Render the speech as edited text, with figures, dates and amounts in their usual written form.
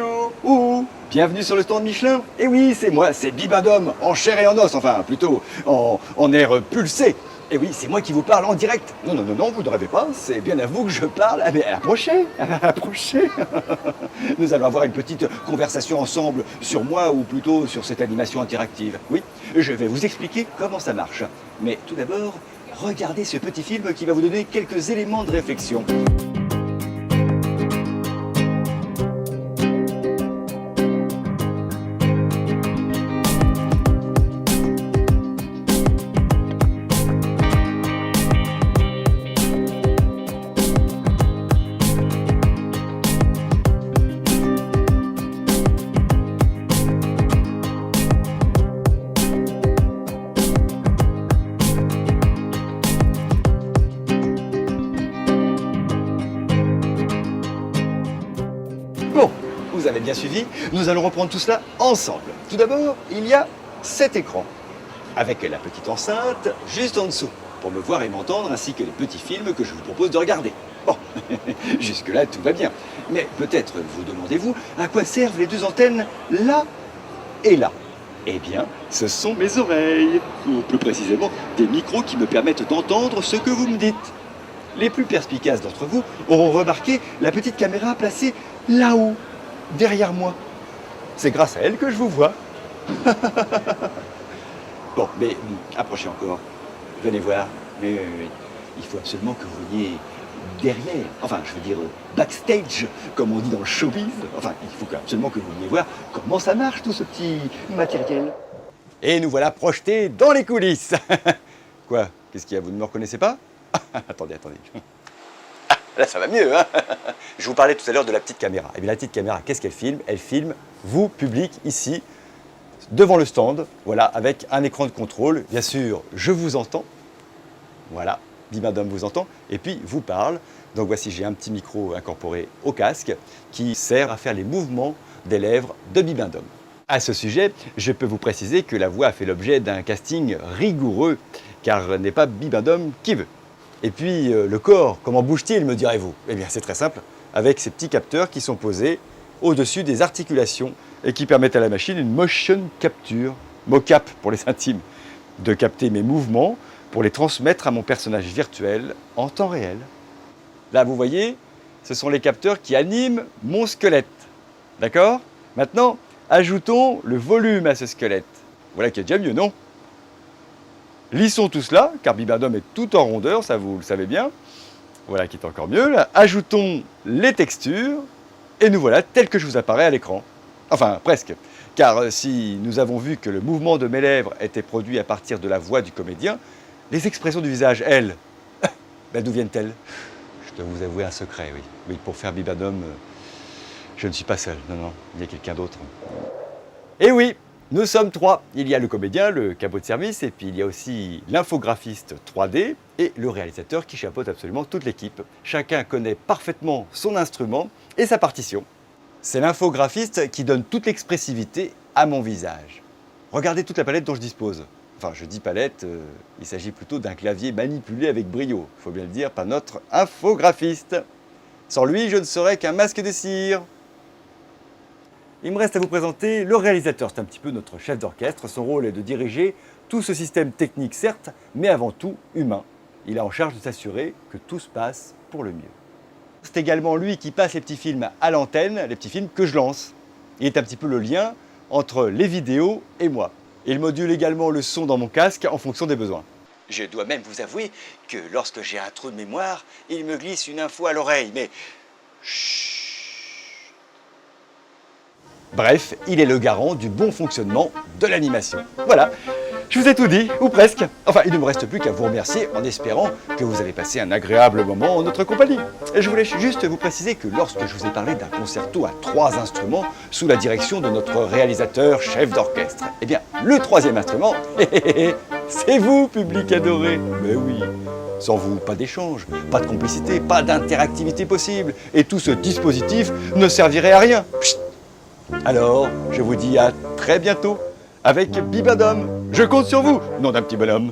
Bonjour, bienvenue sur le stand Michelin. Et oui, c'est moi, c'est Bibendum, en chair et en os, enfin plutôt en air pulsé. Et oui, c'est moi qui vous parle en direct. Non, vous ne rêvez pas, c'est bien à vous que je parle. Ah, mais approchez. Nous allons avoir une petite conversation ensemble sur moi, ou plutôt sur cette animation interactive. Oui, je vais vous expliquer comment ça marche. Mais tout d'abord, regardez ce petit film qui va vous donner quelques éléments de réflexion. Bon, vous avez bien suivi, nous allons reprendre tout cela ensemble. Tout d'abord, il y a cet écran, avec la petite enceinte juste en dessous, pour me voir et m'entendre, ainsi que les petits films que je vous propose de regarder. Bon, jusque-là, tout va bien. Mais peut-être vous demandez-vous à quoi servent les deux antennes là et là. Eh bien, ce sont mes oreilles, ou plus précisément, des micros qui me permettent d'entendre ce que vous me dites. Les plus perspicaces d'entre vous auront remarqué la petite caméra placée là-haut, derrière moi. C'est grâce à elle que je vous vois. Bon, mais approchez encore. Venez voir. Mais il faut absolument que vous veniez derrière. Enfin, je veux dire backstage, comme on dit dans le showbiz. Enfin, il faut absolument que vous veniez voir comment ça marche, tout ce petit matériel. Et nous voilà projetés dans les coulisses. Quoi? Qu'est-ce qu'il y a? Vous ne me reconnaissez pas? Attendez. Ah, là, ça va mieux, hein. Je vous parlais tout à l'heure de la petite caméra. Et bien, la petite caméra, qu'est-ce qu'elle filme? Elle filme vous, public, ici, devant le stand, voilà, avec un écran de contrôle. Bien sûr, je vous entends. Voilà, Bibendum vous entend. Et puis, vous parle. Donc, voici, j'ai un petit micro incorporé au casque qui sert à faire les mouvements des lèvres de Bibendum. À ce sujet, je peux vous préciser que la voix a fait l'objet d'un casting rigoureux, car ce n'est pas Bibendum qui veut. Et puis, le corps, comment bouge-t-il, me direz-vous? Eh bien, c'est très simple, avec ces petits capteurs qui sont posés au-dessus des articulations et qui permettent à la machine une motion capture, mocap pour les intimes, de capter mes mouvements pour les transmettre à mon personnage virtuel en temps réel. Là, vous voyez, ce sont les capteurs qui animent mon squelette. D'accord? Maintenant, ajoutons le volume à ce squelette. Voilà qui est déjà mieux, non? Lissons tout cela, car Bibendum est tout en rondeur, ça vous le savez bien. Voilà qui est encore mieux. Là, ajoutons les textures, et nous voilà tels que je vous apparais à l'écran. Enfin, presque. Car si nous avons vu que le mouvement de mes lèvres était produit à partir de la voix du comédien, les expressions du visage, elles, ben, d'où viennent-elles? Je dois vous avouer un secret, oui. Oui, pour faire Bibendum, je ne suis pas seul. Non, il y a quelqu'un d'autre. Et oui, nous sommes trois. Il y a le comédien, le cabot de service, et puis il y a aussi l'infographiste 3D et le réalisateur qui chapeaute absolument toute l'équipe. Chacun connaît parfaitement son instrument et sa partition. C'est l'infographiste qui donne toute l'expressivité à mon visage. Regardez toute la palette dont je dispose. Enfin, je dis palette, il s'agit plutôt d'un clavier manipulé avec brio. Il faut bien le dire, pas notre infographiste. Sans lui, je ne serais qu'un masque de cire. Il me reste à vous présenter le réalisateur, c'est un petit peu notre chef d'orchestre. Son rôle est de diriger tout ce système technique, certes, mais avant tout humain. Il est en charge de s'assurer que tout se passe pour le mieux. C'est également lui qui passe les petits films à l'antenne, les petits films que je lance. Il est un petit peu le lien entre les vidéos et moi. Il module également le son dans mon casque en fonction des besoins. Je dois même vous avouer que lorsque j'ai un trou de mémoire, il me glisse une info à l'oreille, mais chut. Bref, il est le garant du bon fonctionnement de l'animation. Voilà, je vous ai tout dit, ou presque. Enfin, il ne me reste plus qu'à vous remercier en espérant que vous avez passé un agréable moment en notre compagnie. Et je voulais juste vous préciser que lorsque je vous ai parlé d'un concerto à 3 instruments sous la direction de notre réalisateur chef d'orchestre, eh bien, le 3e instrument, c'est vous, public adoré. Mais oui, sans vous, pas d'échange, pas de complicité, pas d'interactivité possible. Et tout ce dispositif ne servirait à rien. Psst. Alors, je vous dis à très bientôt avec Bibendum. Je compte sur vous, nom d'un petit bonhomme.